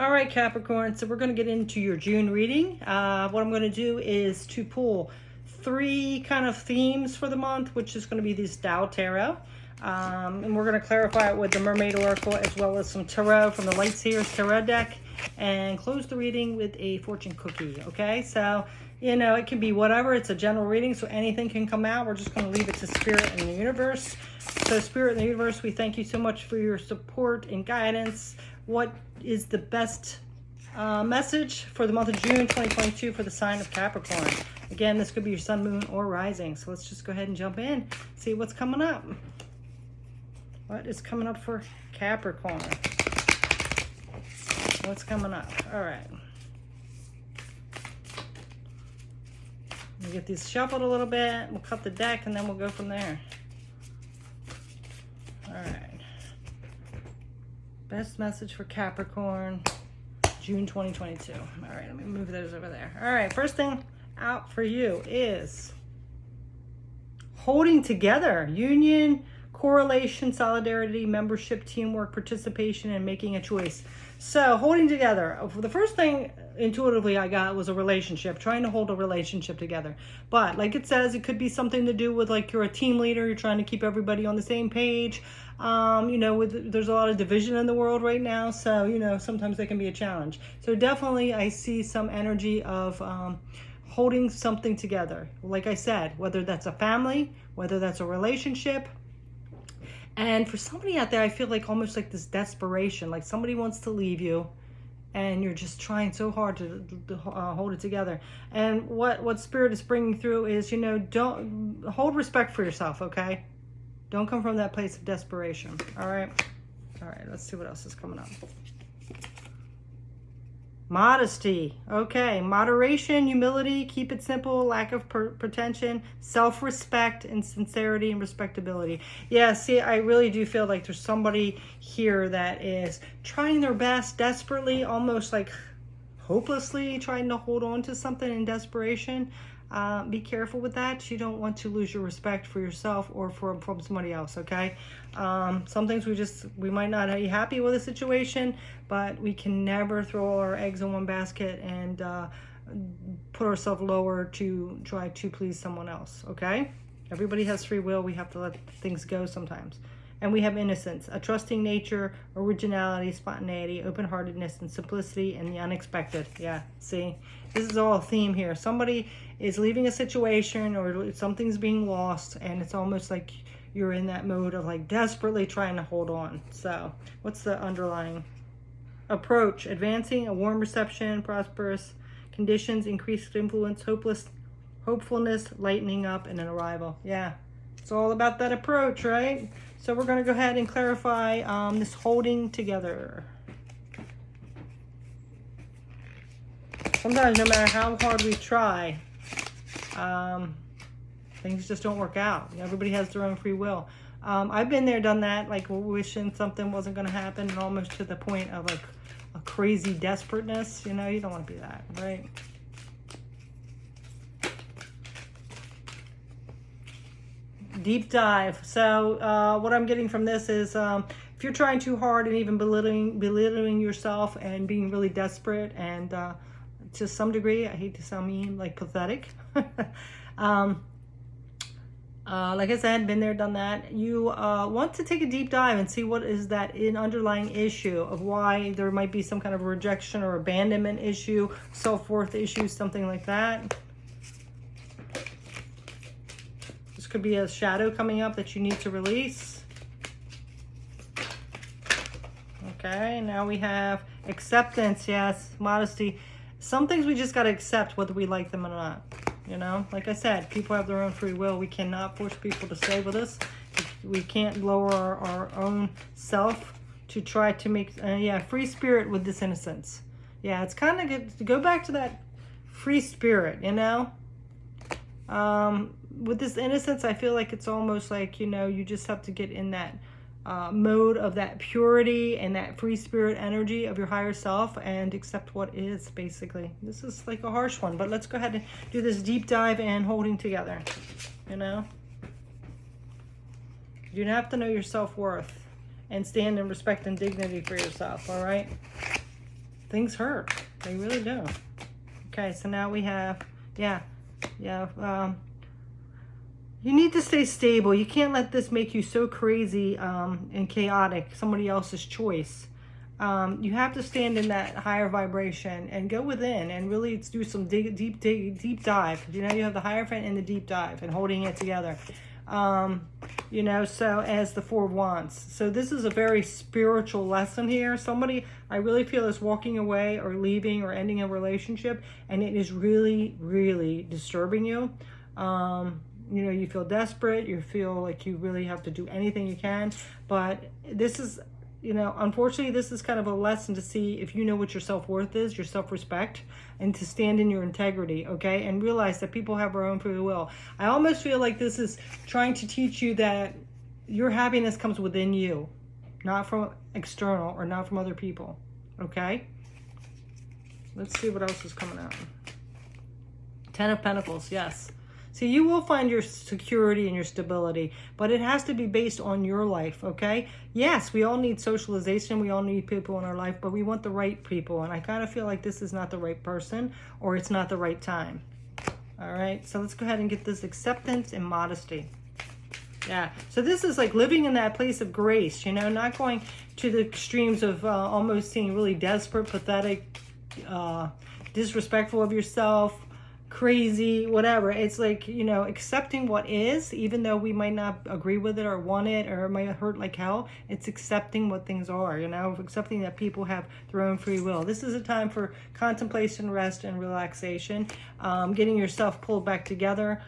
All right, Capricorn, so we're going to get into your June reading. What I'm going to do is to pull 3 kind of themes for the month, which is going to be this Tao Tarot. And we're going to clarify it with the Mermaid Oracle as well as some Tarot from the Light Seers Tarot deck, and close the reading with a fortune cookie, okay? So, you know, it can be whatever. It's a general reading, so anything can come out. We're just going to leave it to Spirit and the Universe. So, Spirit and the Universe, we thank you so much for your support and guidance. What is the best message for the month of June 2022 for the sign of Capricorn? Again, this could be your sun, moon, or rising. So let's just go ahead and jump in, see what's coming up. What is coming up for Capricorn? What's coming up? All right. We'll get these shuffled a little bit. We'll cut the deck and then we'll go from there. All right. Best message for Capricorn, June 2022. All right, let me move those over there. All right, first thing out for you is holding together, union, correlation, solidarity, membership, teamwork, participation, and making a choice. So holding together, the first thing intuitively I got was a relationship, trying to hold a relationship together. But like it says, it could be something to do with like you're a team leader, you're trying to keep everybody on the same page. You know, there's a lot of division in the world right now, so you know, sometimes that can be a challenge. So definitely I see some energy of holding something together. Like I said, whether that's a family, whether that's a relationship. And for somebody out there, I feel like almost like this desperation, like somebody wants to leave you and you're just trying so hard to hold it together. And what Spirit is bringing through is, you know, don't hold respect for yourself, okay? Don't come from that place of desperation, all right? All right, let's see what else is coming up. Modesty, okay. Moderation, humility, keep it simple, lack of pretension, self-respect, and sincerity and respectability. Yeah, see, I really do feel like there's somebody here that is trying their best, desperately, almost like hopelessly trying to hold on to something in desperation. Be careful with that. You don't want to lose your respect for yourself or from somebody else, okay? Some things we might not be happy with a situation, but we can never throw all our eggs in one basket and put ourselves lower to try to please someone else, okay? Everybody has free will. We have to let things go sometimes. And we have innocence, a trusting nature, originality, spontaneity, open-heartedness, and simplicity, and the unexpected. Yeah, see? This is all a theme here. Somebody is leaving a situation or something's being lost, and it's almost like you're in that mode of like desperately trying to hold on. So what's the underlying approach? Advancing, a warm reception, prosperous conditions, increased influence, hopefulness, lightening up, and an arrival. Yeah, it's all about that approach, right? So we're going to go ahead and clarify this holding together. Sometimes no matter how hard we try, things just don't work out. Everybody has their own free will. I've been there, done that, like wishing something wasn't going to happen, and almost to the point of like a crazy desperateness. You know, you don't want to be that, right? Deep dive. So what I'm getting from this is if you're trying too hard and even belittling yourself and being really desperate and to some degree, I hate to sound mean, like pathetic. Like I said, been there, done that. You want to take a deep dive and see what is that underlying issue of why there might be some kind of rejection or abandonment issue, self-worth issue, something like that. This could be a shadow coming up that you need to release. Okay, now we have acceptance, yes, modesty. Some things we just got to accept whether we like them or not. You know, like I said, people have their own free will. We cannot force people to stay with us. We can't lower our own self to try to make, free spirit with this innocence. Yeah, it's kind of good to go back to that free spirit, you know. With this innocence, I feel like it's almost like, you know, you just have to get in that mode of that purity and that free spirit energy of your higher self and accept what is, basically. This is like a harsh one, but let's go ahead and do this deep dive and holding together, you know. You have to know your self-worth and stand in respect and dignity for yourself, all right? things hurt. They really do. Okay, so now we have, you need to stay stable. You can't let this make you so crazy and chaotic, somebody else's choice. You have to stand in that higher vibration and go within and really do some deep dive. You know, you have the Hierophant and the deep dive and holding it together. You know, so as the Four of Wands. So this is a very spiritual lesson here. Somebody, I really feel, is walking away or leaving or ending a relationship, and it is really, really disturbing you. You know, you feel desperate. You feel like you really have to do anything you can. But this is, you know, unfortunately, this is kind of a lesson to see if you know what your self-worth is, your self-respect, and to stand in your integrity, okay? And realize that people have their own free will. I almost feel like this is trying to teach you that your happiness comes within you, not from external or not from other people, okay? Let's see what else is coming out. Ten of Pentacles, yes. See, you will find your security and your stability, but it has to be based on your life, okay? Yes, we all need socialization. We all need people in our life, but we want the right people. And I kind of feel like this is not the right person, or it's not the right time. All right, so let's go ahead and get this acceptance and modesty. Yeah, so this is like living in that place of grace, you know, not going to the extremes of almost being really desperate, pathetic, disrespectful of yourself, crazy, whatever. It's like, you know, accepting what is, even though we might not agree with it or want it, or it might hurt like hell. It's accepting what things are, you know, accepting that people have their own free will. This is a time for contemplation, rest, and relaxation, getting yourself pulled back together,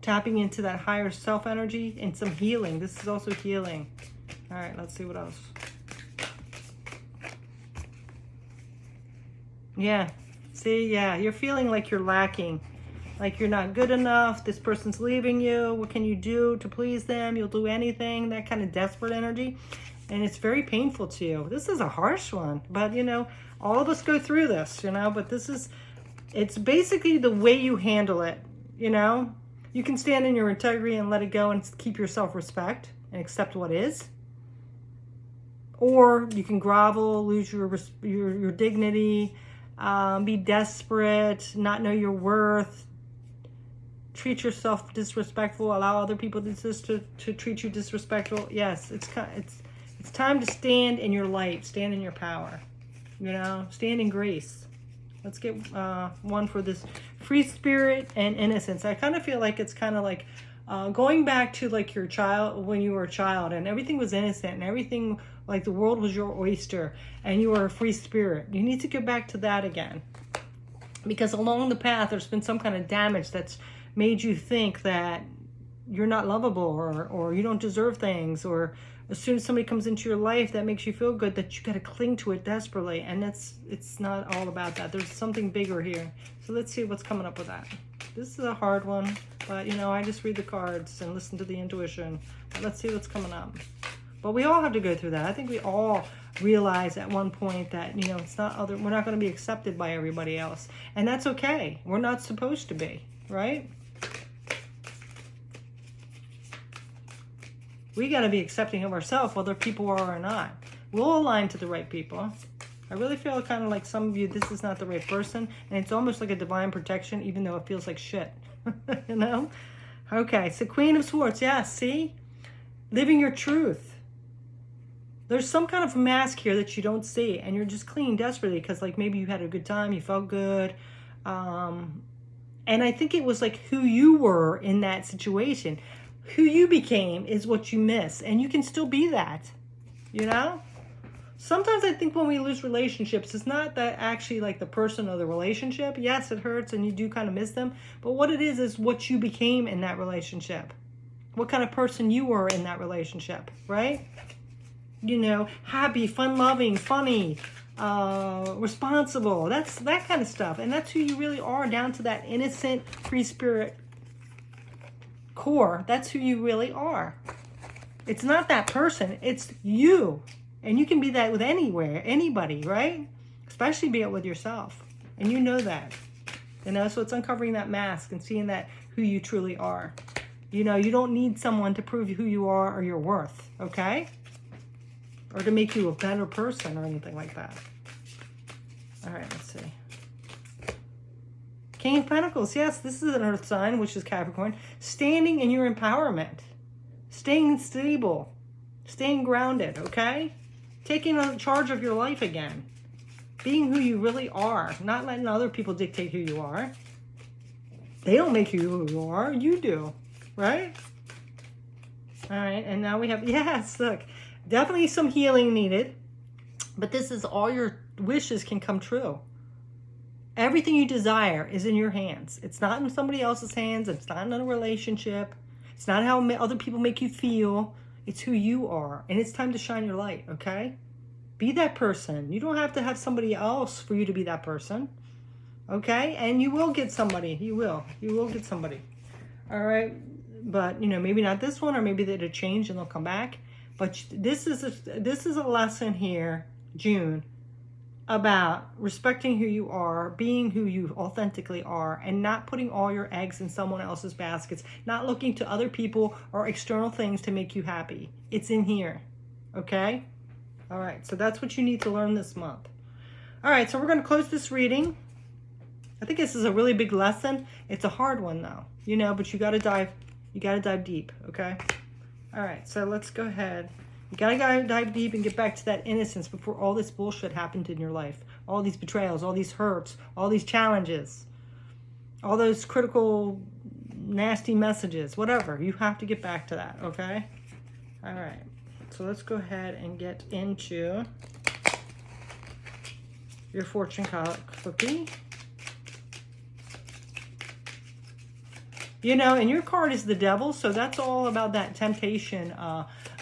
tapping into that higher self energy, and some healing. This is also healing. All right, let's see what else. Yeah. See, yeah, you're feeling like you're lacking, like you're not good enough. This person's leaving you. What can you do to please them? You'll do anything, that kind of desperate energy. And it's very painful to you. This is a harsh one, but you know, all of us go through this, you know, but this is, it's basically the way you handle it, you know. You can stand in your integrity and let it go and keep your self-respect and accept what is. Or you can grovel, lose your dignity, be desperate, not know your worth, treat yourself disrespectful, allow other people to treat you disrespectful. Yes, it's time to stand in your light, stand in your power, you know, stand in grace. Let's get one for this free spirit and innocence. I kind of feel like it's kind of like going back to like your child, when you were a child and everything was innocent and everything, like the world was your oyster and you were a free spirit. You need to get back to that again, because along the path there's been some kind of damage that's made you think that you're not lovable, or you don't deserve things, or as soon as somebody comes into your life that makes you feel good, that you got to cling to it desperately. And it's not all about that. There's something bigger here. So let's see what's coming up with that. This is a hard one, but you know, I just read the cards and listen to the intuition. But let's see what's coming up. But we all have to go through that. I think we all realize at one point that, you know, it's not we're not going to be accepted by everybody else. And that's okay. We're not supposed to be, right? We got to be accepting of ourselves, whether people are or not. We'll align to the right people. I really feel kind of like some of you, this is not the right person. And it's almost like a divine protection, even though it feels like shit. You know? Okay, so Queen of Swords. Yeah, see? Living your truth. There's some kind of mask here that you don't see. And you're just clinging desperately because like maybe you had a good time, you felt good. And I think it was like who you were in that situation. Who you became is what you miss, and you can still be that, you know? Sometimes I think when we lose relationships, it's not that actually like the person or the relationship. Yes, it hurts and you do kind of miss them, but what it is what you became in that relationship. What kind of person you were in that relationship, right? You know, happy, fun-loving, funny, responsible. That's that kind of stuff, and that's who you really are, down to that innocent, free spirit core. That's who you really are. It's not that person, it's you. And you can be that with anybody, right? Especially be it with yourself. And you know that. You know, so it's uncovering that mask and seeing that who you truly are. You know, you don't need someone to prove who you are or your worth, okay? or to make you a better person or anything like that. All right, let's see. King of Pentacles. Yes, this is an earth sign, which is Capricorn. Standing in your empowerment. Staying stable. Staying grounded, okay? Taking charge of your life again. Being who you really are. Not letting other people dictate who you are. They don't make you who you are. You do. Right? All right, and now we have, yes, look. Definitely some healing needed. But this is all your wishes can come true. Everything you desire is in your hands. It's not in somebody else's hands. It's not in a relationship. It's not how other people make you feel. It's who you are. And it's time to shine your light, okay? Be that person. You don't have to have somebody else for you to be that person, okay? And you will get somebody. You will. You will get somebody. All right? But, you know, maybe not this one, or maybe they'll change and they'll come back. But this is a lesson here, June, about respecting who you are, being who you authentically are, and not putting all your eggs in someone else's baskets, not looking to other people or external things to make you happy. It's in here, okay? All right, so that's what you need to learn this month. All right, so we're going to close this reading. I think this is a really big lesson. It's a hard one, though, you know, but you got to dive deep, okay? All right, so let's go ahead. You gotta dive deep and get back to that innocence before all this bullshit happened in your life. All these betrayals, all these hurts, all these challenges, all those critical, nasty messages, whatever. You have to get back to that, okay? All right, so let's go ahead and get into your fortune cookie. You know, and your card is the devil, so that's all about that temptation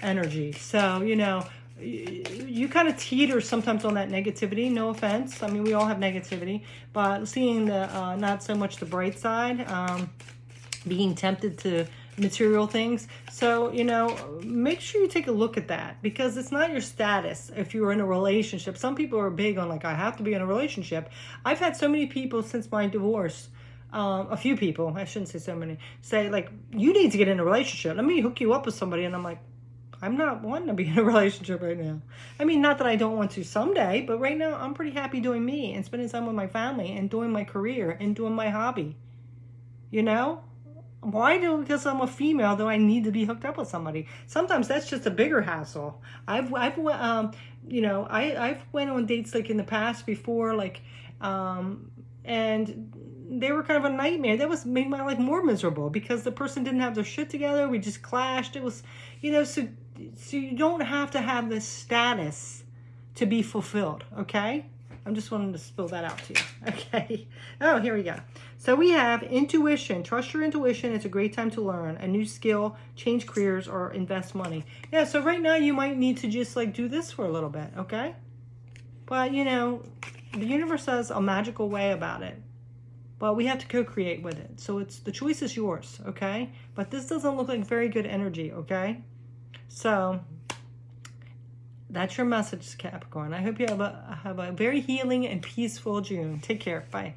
energy. So, you know, you kind of teeter sometimes on that negativity. No offense. I mean, we all have negativity. But seeing the not so much the bright side, being tempted to material things. So, you know, make sure you take a look at that, because it's not your status if you're in a relationship. Some people are big on, like, I have to be in a relationship. I've had so many people since my divorce, a few people, I shouldn't say so many, say, like, you need to get in a relationship. Let me hook you up with somebody. And I'm like, I'm not wanting to be in a relationship right now. I mean, not that I don't want to someday, but right now I'm pretty happy doing me and spending time with my family and doing my career and doing my hobby. You know? Why do, because I'm a female, do I need to be hooked up with somebody? Sometimes that's just a bigger hassle. I've you know, I've went on dates, like, in the past before, like, and they were kind of a nightmare. That made my life more miserable, because the person didn't have their shit together. We just clashed. It was, you know, so you don't have to have this status to be fulfilled, okay? I'm just wanting to spill that out to you, okay? Oh, here we go. So we have intuition. Trust your intuition. It's a great time to learn a new skill, change careers, or invest money. Yeah, so right now you might need to just, like, do this for a little bit, okay? But, you know, the universe has a magical way about it. But we have to co-create with it. So the choice is yours, okay? But this doesn't look like very good energy, okay? So that's your message, Capricorn. I hope you have a very healing and peaceful June. Take care. Bye.